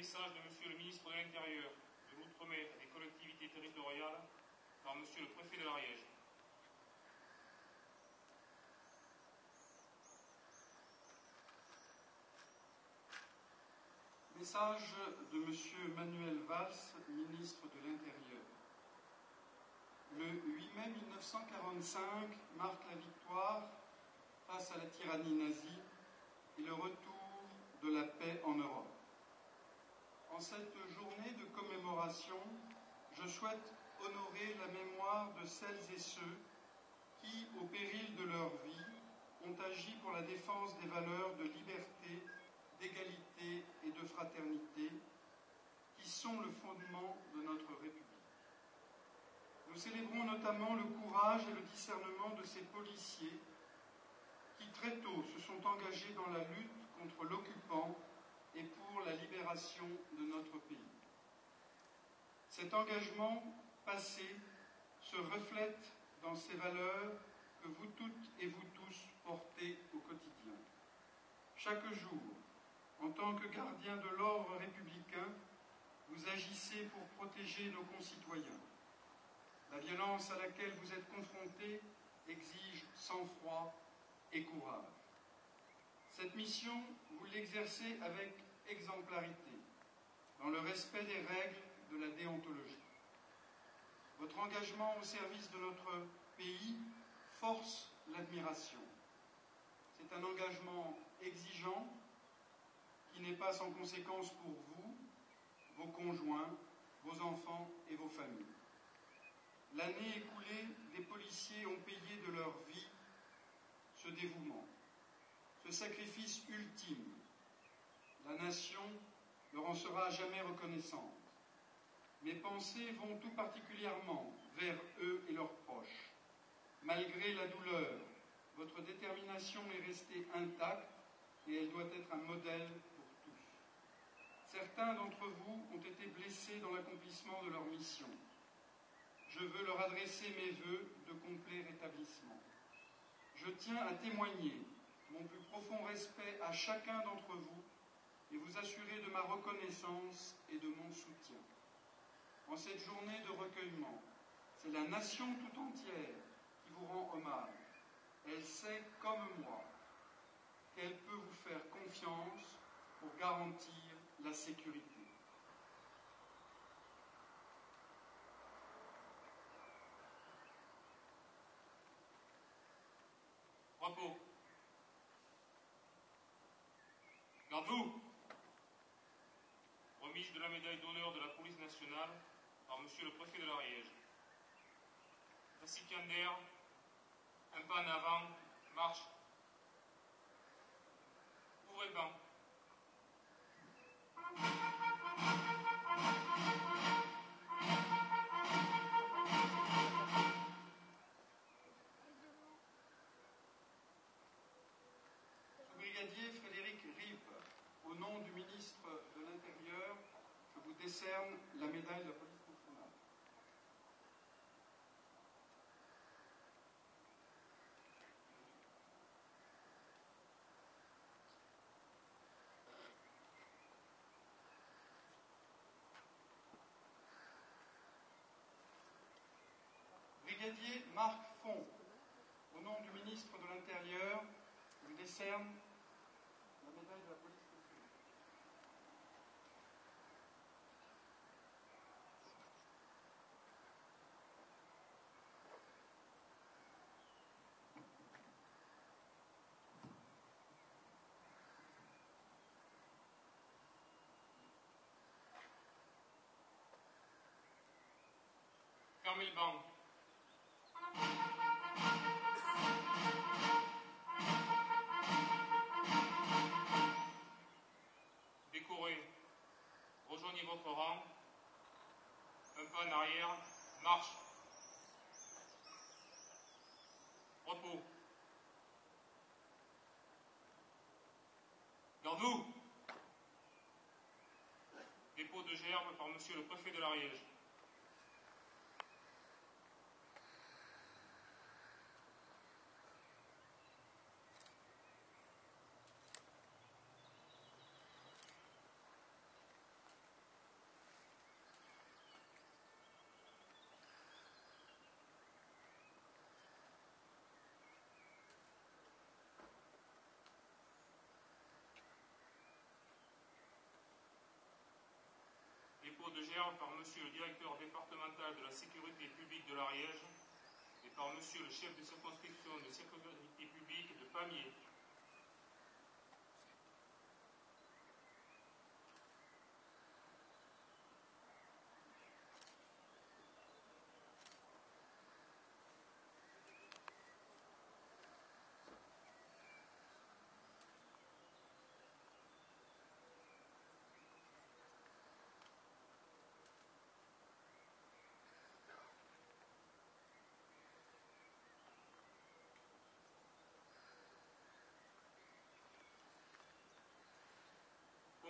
message de Monsieur le ministre de l'Intérieur, de l'Outre-mer et des collectivités territoriales par Monsieur le préfet de l'Ariège. Message de Monsieur Manuel Valls, ministre de l'Intérieur. Le 8 mai 1945 marque la victoire face à la tyrannie nazie et le retour de la paix en Europe. En cette journée de commémoration, je souhaite honorer la mémoire de celles et ceux qui, au péril de leur vie, ont agi pour la défense des valeurs de liberté, d'égalité et de fraternité, qui sont le fondement de notre République. Nous célébrons notamment le courage et le discernement de ces policiers qui très tôt se sont engagés dans la lutte contre l'occupant et pour la libération de notre pays. Cet engagement passé se reflète dans ces valeurs que vous toutes et vous tous portez au quotidien. Chaque jour, en tant que gardien de l'ordre républicain, vous agissez pour protéger nos concitoyens. La violence à laquelle vous êtes confrontés exige sang-froid et courage. Cette mission, vous l'exercez avec exemplarité, dans le respect des règles de la déontologie. Votre engagement au service de notre pays force l'admiration. C'est un engagement exigeant qui n'est pas sans conséquence pour vous, vos conjoints, vos enfants et vos familles. L'année écoulée, des policiers ont payé de leur vie ce dévouement, ce sacrifice ultime. La nation leur en sera à jamais reconnaissante. Mes pensées vont tout particulièrement vers eux et leurs proches. Malgré la douleur, votre détermination est restée intacte et elle doit être un modèle pour tous. Certains d'entre vous ont été blessés dans l'accomplissement de leur mission. Je veux leur adresser mes vœux de complet rétablissement. Je tiens à témoigner mon plus profond respect à chacun d'entre vous et vous assurer de ma reconnaissance et de mon soutien. En cette journée de recueillement, c'est la nation tout entière qui vous rend hommage. Elle sait, comme moi, qu'elle peut vous faire confiance pour garantir la sécurité. Repos. Garde-vous. Remise de la médaille d'honneur de la police nationale par Monsieur le préfet de l'Ariège. Récipiendaire, un pas en avant, marche. Ouvrez le banc. Brigadier Frédéric Rive, au nom du ministre de l'Intérieur, je vous décerne la médaille de la police nationale. Brigadier Marc Font, au nom du ministre de l'Intérieur, je vous décerne la médaille de la police nationale. Fermez le banc. Décoré. Rejoignez votre rang. Un pas en arrière. Marche. Repos. Garde-vous. Dépôt de gerbe par Monsieur le préfet de l'Ariège. de gerbe par monsieur le directeur départemental de la sécurité publique de l'Ariège et par monsieur le chef de circonscription de sécurité publique de Pamiers.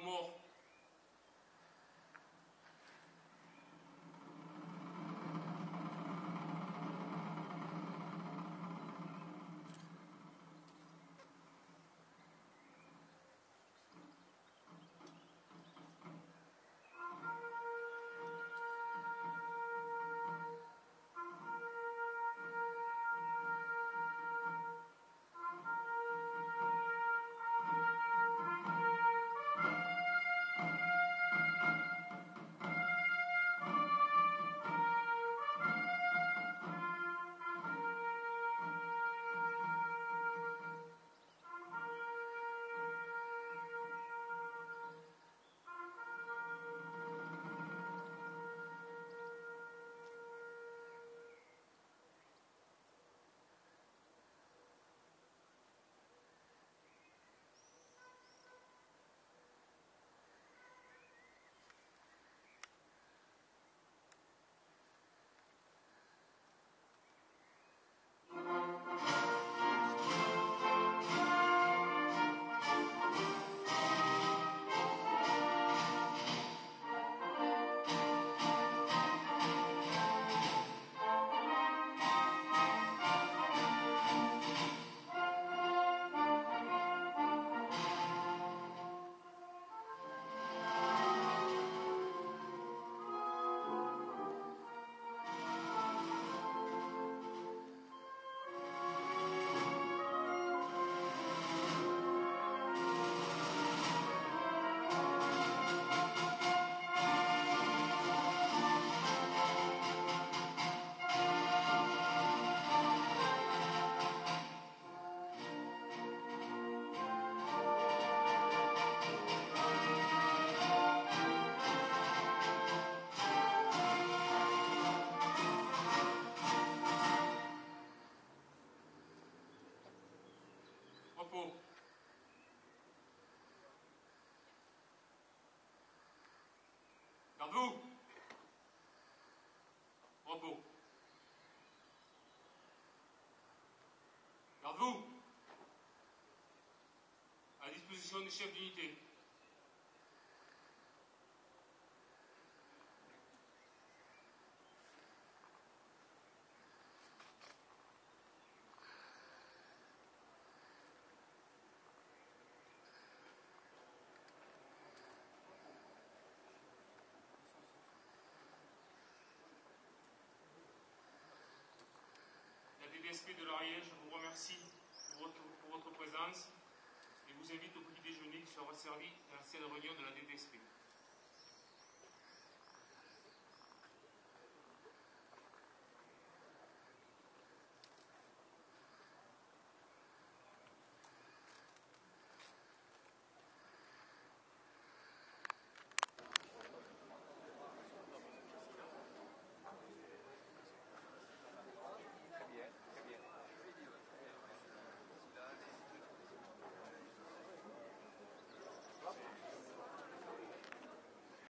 Mort. Repos. Garde-vous. Repos. Garde-vous. À disposition du chef d'unité. La DDSP de l'Ariège vous remercie pour votre présence et vous invite au petit déjeuner qui sera servi dans la salle de réunion de la DDSP.